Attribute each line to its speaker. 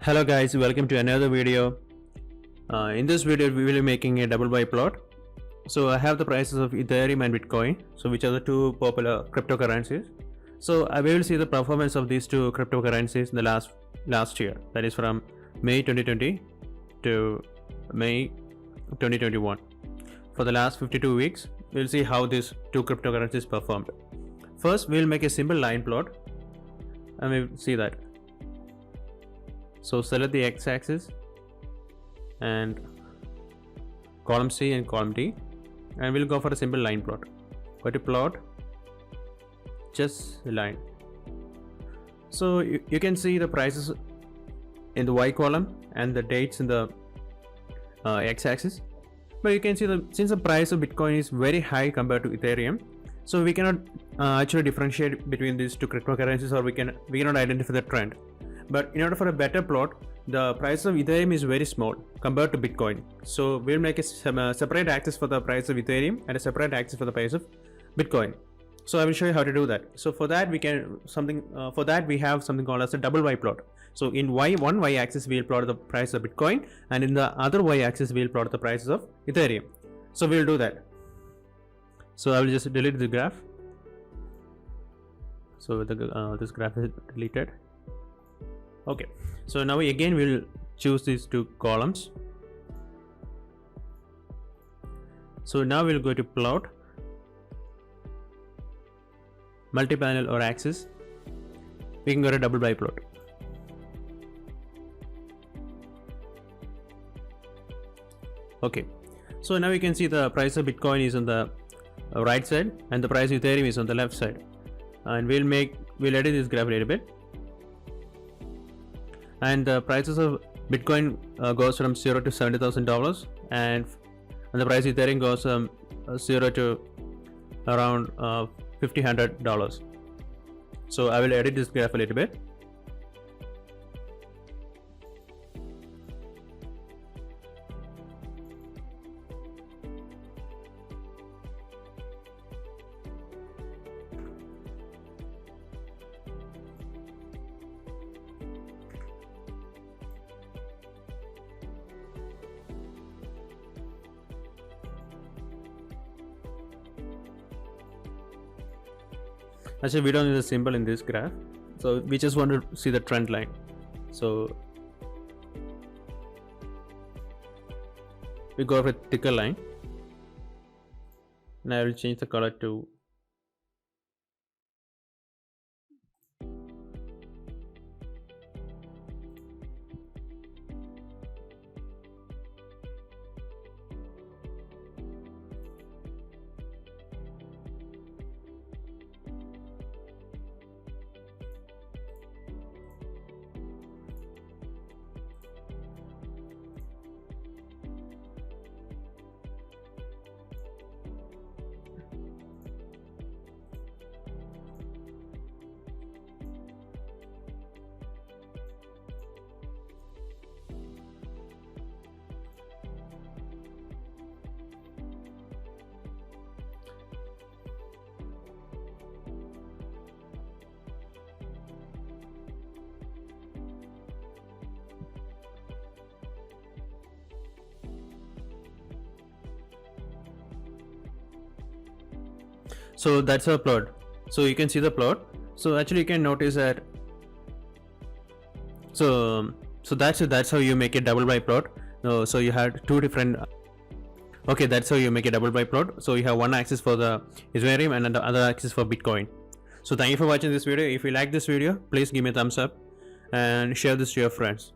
Speaker 1: Hello guys, welcome to another video. In this video we will be making a double buy plot. So I have the prices of Ethereum and Bitcoin, so which are the two popular cryptocurrencies. So I will see the performance of these two cryptocurrencies in the last year, that is from May 2020 to May 2021. For the last 52 weeks we'll see how these two cryptocurrencies performed. First we'll make a simple line plot and we'll see that. So select the x-axis and column C and column D, and we'll go for a simple line plot. Go to plot, just a line. So you can see the prices in the Y column and the dates in the x-axis, but you can see since the price of Bitcoin is very high compared to Ethereum, so we cannot actually differentiate between these two cryptocurrencies, or we cannot identify the trend. But in order for a better plot, the price of Ethereum is very small compared to Bitcoin. So we'll make a separate axis for the price of Ethereum and a separate axis for the price of Bitcoin. So I will show you how to do that. So for that we have something called as a double Y plot. So in one Y axis we'll plot the price of Bitcoin, and in the other Y axis we'll plot the prices of Ethereum. So we'll do that. So I will just delete the graph. So this graph is deleted. Okay, so now again we'll choose these two columns. So now we'll go to plot, multi-panel or axis. We can go to double by plot. Okay, so now you can see the price of Bitcoin is on the right side and the price of Ethereum is on the left side, and we'll edit this graph a little bit. And the prices of Bitcoin goes from $0 to $70,000, and the price of Ethereum goes from $0 to around $1,500. So I will edit this graph a little bit. Actually, we don't need a symbol in this graph, so we just want to see the trend line. So we go for a thicker line, and I will change the color to So that's our plot. So you can see the plot. So actually you can notice that. So that's how you make a double by plot. So you had two different. Okay, that's how you make a double by plot. So you have one axis for the Ethereum and the other axis for Bitcoin. So thank you for watching this video. If you like this video, please give me a thumbs up and share this to your friends.